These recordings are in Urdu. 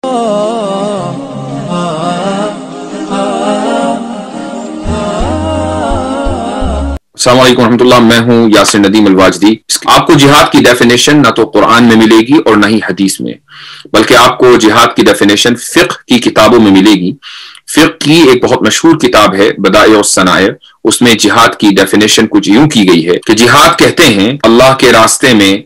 السلام علیکم ورحمۃ اللہ، میں ہوں یاسر ندیم الواجدی۔ آپ کو جہاد کی ڈیفینیشن نہ تو قرآن میں ملے گی اور نہ ہی حدیث میں، بلکہ آپ کو جہاد کی ڈیفینیشن فقہ کی کتابوں میں ملے گی۔ فقہ کی ایک بہت مشہور کتاب ہے بدائع الصنائع، اس میں جہاد کی ڈیفینیشن کچھ یوں کی گئی ہے کہ جہاد کہتے ہیں اللہ کے راستے میں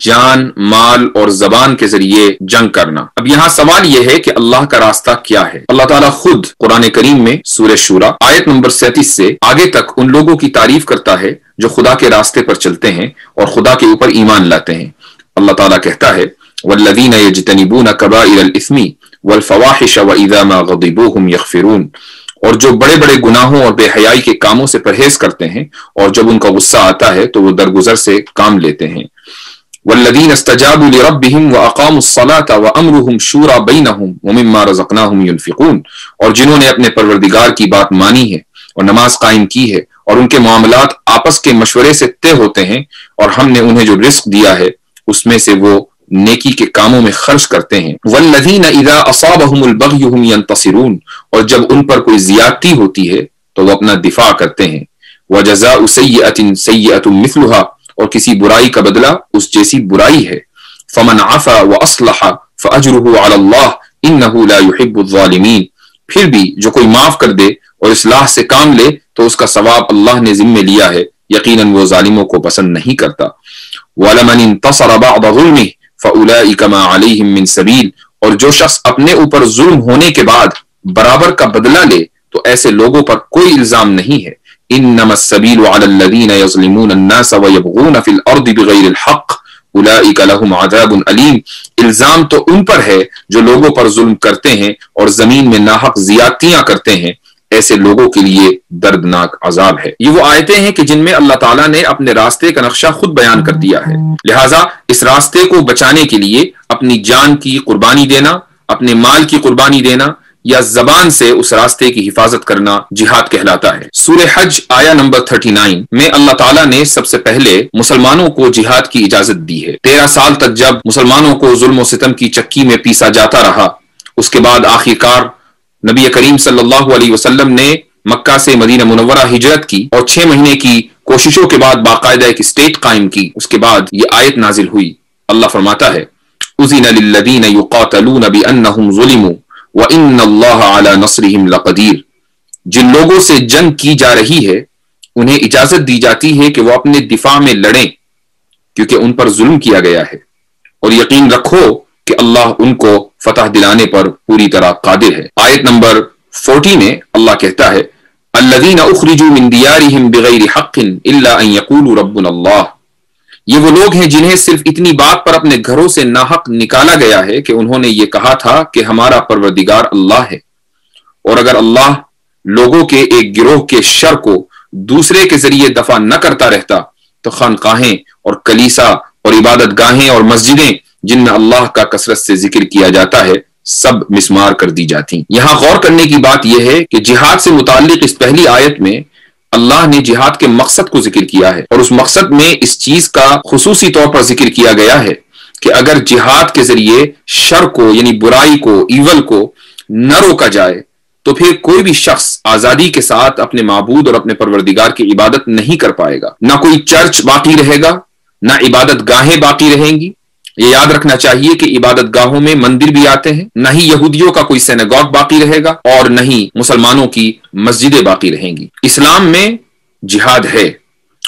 جان، مال اور زبان کے ذریعے جنگ کرنا۔ اب یہاں سوال یہ ہے کہ اللہ کا راستہ کیا ہے؟ اللہ تعالیٰ خود قرآن کریم میں سورہ شورى آیت نمبر 37 سے آگے تک ان لوگوں کی تعریف کرتا ہے جو خدا کے راستے پر چلتے ہیں اور خدا کے اوپر ایمان لاتے ہیں۔ اللہ تعالیٰ کہتا ہے والذین یجتنبون کبائر الاثم والفواحش واذا ما غضبوا هم یغفرون، اور جو بڑے بڑے گناہوں اور بے حیائی کے کاموں سے پرہیز کرتے ہیں اور جب ان کا غصہ آتا ہے تو وہ درگزر سے کام لیتے ہیں۔ والذین استجابوا لربهم واقاموا الصلاة وامرهم شورى بینہم ومما رزقناہم ينفقون، اور جنہوں نے اپنے پروردگار کی بات مانی ہے اور نماز قائم کی ہے اور ان کے معاملات آپس کے مشورے سے طے ہوتے ہیں، اور ہم نے انہیں جو رزق دیا ہے اس میں سے وہ نیکی کے کاموں میں خرچ کرتے ہیں۔ والذین اذا اصابهم البغی هم ينتصرون، اور جب ان پر کوئی زیادتی ہوتی ہے تو وہ اپنا دفاع کرتے ہیں۔ وجزاء سیئۃ سیئۃ مثلها، اور کسی برائی کا بدلہ اس جیسی برائی ہے۔ فمن عفا واصلح فاجرہ علی اللہ انہ لا يحب الظالمین، پھر بھی جو کوئی معاف کر دے اور اصلاح سے کام لے تو اس کا ثواب اللہ نے ذمہ لیا ہے، یقیناً وہ ظالموں کو پسند نہیں کرتا۔ وَلَمَنِ انتصر بعد ظلمه فَأُولَئِكَ مَا عَلَيْهِم مِّن سَبِيلٍ، اور جو شخص اپنے اوپر ظلم ہونے کے بعد برابر کا بدلہ لے تو ایسے لوگوں پر کوئی الزام نہیں ہے۔ انما السبیل علی الذین یظلمون الناس ویبغون فی الارض بغیر الحق اولئک لهم عذاب علیم، الزام تو ان پر ہے جو لوگوں پر ظلم کرتے ہیں اور زمین میں ناحق زیادتیاں کرتے ہیں، ایسے لوگوں کے لیے دردناک عذاب ہے۔ یہ وہ آیتیں ہیں کہ جن میں اللہ تعالیٰ نے اپنے راستے کا نقشہ خود بیان کر دیا ہے، لہٰذا اس راستے کو بچانے کے لیے اپنی جان کی قربانی دینا، اپنے مال کی قربانی دینا یا زبان سے اس راستے کی حفاظت کرنا جہاد کہلاتا ہے۔ سورہ حج آیا نمبر 39 میں اللہ تعالیٰ نے سب سے پہلے مسلمانوں کو جہاد کی اجازت دی ہے۔ 13 سال تک جب مسلمانوں کو ظلم و ستم کی چکی میں پیسا جاتا رہا، اس کے بعد آخر کار نبی کریم صلی اللہ علیہ وسلم نے مکہ سے مدینہ منورہ ہجرت کی اور 6 مہینے کی کوششوں کے بعد باقاعدہ ایک اسٹیٹ قائم کی۔ اس کے بعد یہ آیت نازل ہوئی۔ اللہ فرماتا ہے اذن للذین یقاتلون بانہم ظلموا وَإِنَّ اللَّهَ عَلَى نَصْرِهِمْ لَقَدِيرٌ، جن لوگوں سے جنگ کی جا رہی ہے انہیں اجازت دی جاتی ہے کہ وہ اپنے دفاع میں لڑیں کیونکہ ان پر ظلم کیا گیا ہے، اور یقین رکھو کہ اللہ ان کو فتح دلانے پر پوری طرح قادر ہے۔ آیت نمبر 40 میں اللہ کہتا ہے الَّذِينَ أُخْرِجُوا مِن دِيَارِهِمْ بِغَيْرِ حَقٍّ إِلَّا أَن يَقُولُوا رَبُّنَا اللَّهُ، یہ وہ لوگ ہیں جنہیں صرف اتنی بات پر اپنے گھروں سے ناحق نکالا گیا ہے کہ انہوں نے یہ کہا تھا کہ ہمارا پروردگار اللہ ہے، اور اگر اللہ لوگوں کے ایک گروہ کے شر کو دوسرے کے ذریعے دفع نہ کرتا رہتا تو خانقاہیں اور کلیسا اور عبادت گاہیں اور مسجدیں جن میں اللہ کا کثرت سے ذکر کیا جاتا ہے سب مسمار کر دی جاتی۔ یہاں غور کرنے کی بات یہ ہے کہ جہاد سے متعلق اس پہلی آیت میں اللہ نے جہاد کے مقصد کو ذکر کیا ہے، اور اس مقصد میں اس چیز کا خصوصی طور پر ذکر کیا گیا ہے کہ اگر جہاد کے ذریعے شر کو یعنی برائی کو، ایول کو نہ روکا جائے تو پھر کوئی بھی شخص آزادی کے ساتھ اپنے معبود اور اپنے پروردگار کی عبادت نہیں کر پائے گا۔ نہ کوئی چرچ باقی رہے گا، نہ عبادت گاہیں باقی رہیں گی۔ یہ یاد رکھنا چاہیے کہ عبادت گاہوں میں مندر بھی آتے ہیں، نہ ہی یہودیوں کا کوئی سینگاگ باقی رہے گا اور نہ ہی مسلمانوں کی مسجدیں باقی رہیں گی۔ اسلام میں جہاد ہے،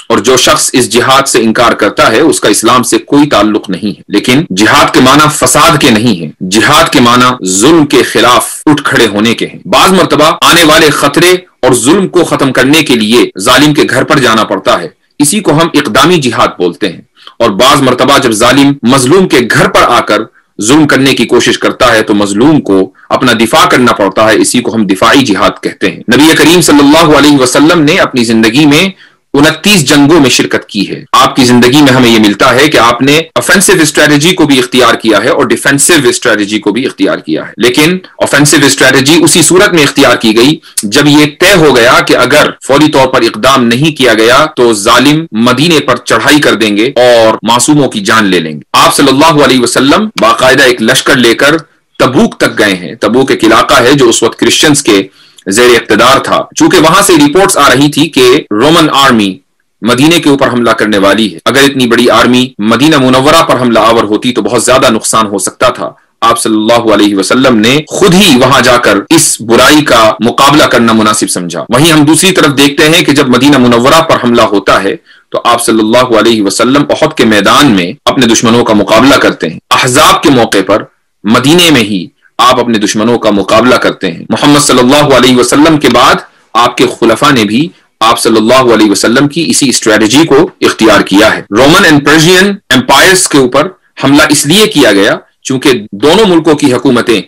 اور جو شخص اس جہاد سے انکار کرتا ہے اس کا اسلام سے کوئی تعلق نہیں ہے، لیکن جہاد کے معنی فساد کے نہیں ہیں، جہاد کے معنی ظلم کے خلاف اٹھ کھڑے ہونے کے ہیں۔ بعض مرتبہ آنے والے خطرے اور ظلم کو ختم کرنے کے لیے ظالم کے گھر پر جانا پڑتا ہے، اسی کو ہم اقدامی جہاد بولتے ہیں، اور بعض مرتبہ جب ظالم مظلوم کے گھر پر آ کر ظلم کرنے کی کوشش کرتا ہے تو مظلوم کو اپنا دفاع کرنا پڑتا ہے، اسی کو ہم دفاعی جہاد کہتے ہیں۔ نبی کریم صلی اللہ علیہ وسلم نے اپنی زندگی میں 29 جنگوں میں شرکت کی ہے۔ آپ کی زندگی میں ہمیں یہ ملتا ہے کہ آپ نے offensive strategy کو بھی اختیار کیا ہے اور defensive strategy کو بھی اختیار کیا ہے، لیکن offensive strategy اسی صورت میں اختیار کی گئی جب یہ طے ہو گیا کہ اگر فوری طور پر اقدام نہیں کیا گیا تو ظالم مدینے پر چڑھائی کر دیں گے اور معصوموں کی جان لے لیں گے۔ آپ صلی اللہ علیہ وسلم باقاعدہ ایک لشکر لے کر تبوک تک گئے ہیں۔ تبوک ایک علاقہ ہے جو اس وقت کرسچنز کے زیر اقتدار تھا، چونکہ وہاں سے رپورٹس آ رہی تھی کہ رومن آرمی مدینے کے اوپر حملہ کرنے والی ہے۔ اگر اتنی بڑی آرمی مدینہ منورہ پر حملہ آور ہوتی تو بہت زیادہ نقصان ہو سکتا تھا۔ آپ صلی اللہ علیہ وسلم نے خود ہی وہاں جا کر اس برائی کا مقابلہ کرنا مناسب سمجھا۔ وہیں ہم دوسری طرف دیکھتے ہیں کہ جب مدینہ منورہ پر حملہ ہوتا ہے تو آپ صلی اللہ علیہ وسلم احد کے میدان میں اپنے دشمنوں کا مقابلہ کرتے ہیں۔ احزاب کے موقع پر مدینے میں ہی آپ اپنے دشمنوں کا مقابلہ کرتے ہیں۔ محمد صلی اللہ علیہ وسلم کے بعد آپ کے خلفاء نے بھی آپ صلی اللہ علیہ وسلم کی اسی اسٹریٹجی کو اختیار کیا ہے۔ رومن اینڈ پرشین امپائرز کے اوپر حملہ اس لیے کیا گیا چونکہ دونوں ملکوں کی حکومتیں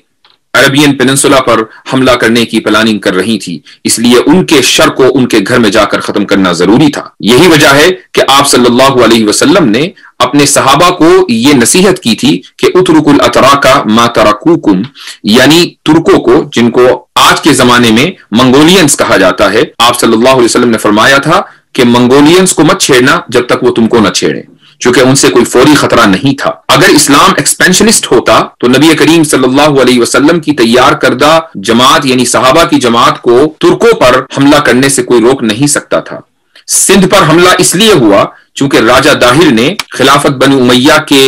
عربین پیننسولا پر حملہ کرنے کی پلاننگ کر رہی تھی، اس لیے ان کے شر کو ان کے گھر میں جا کر ختم کرنا ضروری تھا۔ یہی وجہ ہے کہ آپ صلی اللہ علیہ وسلم نے اپنے صحابہ کو یہ نصیحت کی تھی کہ اترکوا الاتراک ما ترکوکم، یعنی ترکوں کو، جن کو آج کے زمانے میں منگولینز کہا جاتا ہے، آپ صلی اللہ علیہ وسلم نے فرمایا تھا کہ منگولینز کو مت چھیڑنا جب تک وہ تم کو نہ چھیڑیں، چونکہ ان سے کوئی فوری خطرہ نہیں تھا۔ اگر اسلام ایکسپینشنسٹ ہوتا تو نبی کریم صلی اللہ علیہ وسلم کی تیار کردہ جماعت یعنی صحابہ کی جماعت کو ترکوں پر حملہ کرنے سے کوئی روک نہیں سکتا تھا۔ سندھ پر حملہ اس لیے ہوا چونکہ راجہ داہر نے خلافت بنی امیہ کے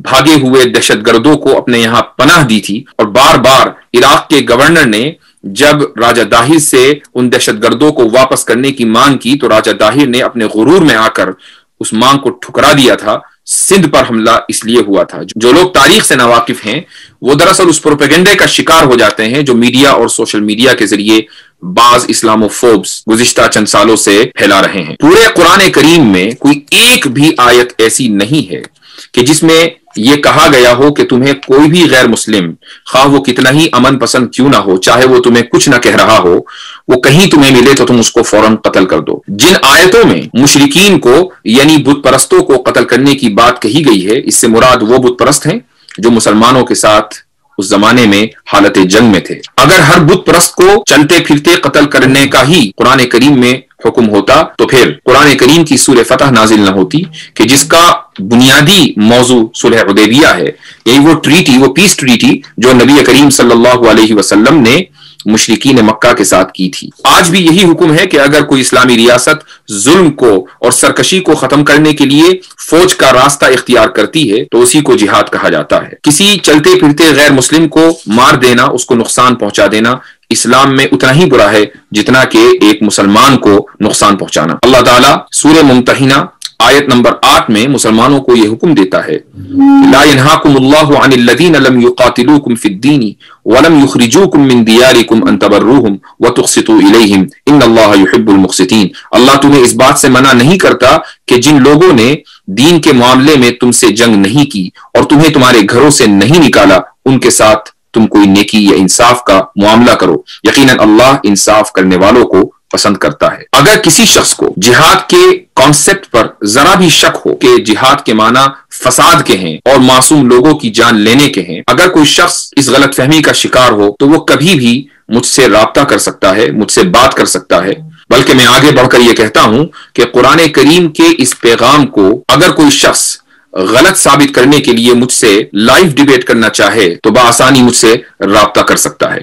بھاگے ہوئے دہشت گردوں کو اپنے یہاں پناہ دی تھی، اور بار بار عراق کے گورنر نے جب راجہ داہر سے ان دہشت گردوں کو واپس کرنے کی مانگ کی تو راجہ داہر نے اپنے غرور میں آ کر اس مانگ کو ٹھکرا دیا تھا۔ سندھ پر حملہ اس لیے ہوا تھا۔ جو لوگ تاریخ سے ناواقف ہیں وہ دراصل اس پروپیگنڈے کا شکار ہو جاتے ہیں جو میڈیا اور سوشل میڈیا کے ذریعے بعض اسلاموفوبس گزشتہ چند سالوں سے پھیلا رہے ہیں۔ پورے قرآن کریم میں کوئی ایک بھی آیت ایسی نہیں ہے کہ جس میں یہ کہا گیا ہو کہ تمہیں کوئی بھی غیر مسلم، خواہ وہ کتنا ہی امن پسند کیوں نہ ہو، چاہے وہ تمہیں کچھ نہ کہہ رہا ہو، وہ کہیں تمہیں ملے تو تم اس کو فوراً قتل کر دو۔ جن آیتوں میں مشرکین کو یعنی بت پرستوں کو قتل کرنے کی بات کہی گئی ہے، اس سے مراد وہ بت پرست ہیں جو مسلمانوں کے ساتھ اس زمانے میں حالت جنگ میں تھے۔ اگر ہر بت پرست کو چلتے پھرتے قتل کرنے کا ہی قرآن کریم میں حکم ہوتا تو پھر قرآن کریم کی سورہ فتح نازل نہ ہوتی کہ جس کا بنیادی موضوع صلح حدیبیہ ہے، یہی وہ ٹریٹی، وہ پیس ٹریٹی جو نبی کریم صلی اللہ علیہ وسلم نے مشرکین مکہ کے ساتھ کی تھی۔ آج بھی یہی حکم ہے کہ اگر کوئی اسلامی ریاست ظلم کو اور سرکشی کو ختم کرنے کے لیے فوج کا راستہ اختیار کرتی ہے تو اسی کو جہاد کہا جاتا ہے۔ کسی چلتے پھرتے غیر مسلم کو مار دینا، اس کو نقصان پہنچا دینا اسلام میں اتنا ہی برا ہے جتنا کہ ایک مسلمان کو نقصان پہنچانا۔ اللہ تعالیٰ سورہ ممتحنہ آیت نمبر 8 میں مسلمانوں کو یہ حکم دیتا ہے، لا ينهاكم الله عن الذين لم يقاتلوكم في الدين ولم يخرجوكم من دياركم ان تبروهم وتقسطوا اليهم ان الله يحب المقسطين۔ اللہ تمہیں اس بات سے منع نہیں کرتا کہ جن لوگوں نے دین کے معاملے میں تم سے جنگ نہیں کی اور تمہیں تمہارے گھروں سے نہیں نکالا، ان کے ساتھ تم کوئی نیکی یا انصاف کا معاملہ کرو، یقیناً اللہ انصاف کرنے والوں کو پسند کرتا ہے۔ اگر کسی شخص کو جہاد کے کانسیپٹ پر ذرا بھی شک ہو کہ جہاد کے معنی فساد کے ہیں اور معصوم لوگوں کی جان لینے کے ہیں، اگر کوئی شخص اس غلط فہمی کا شکار ہو تو وہ کبھی بھی مجھ سے رابطہ کر سکتا ہے، مجھ سے بات کر سکتا ہے، بلکہ میں آگے بڑھ کر یہ کہتا ہوں کہ قرآن کریم کے اس پیغام کو اگر کوئی شخص غلط ثابت کرنے کے لیے مجھ سے لائیو ڈیبیٹ کرنا چاہے تو بآسانی مجھ سے رابطہ کر سکتا ہے۔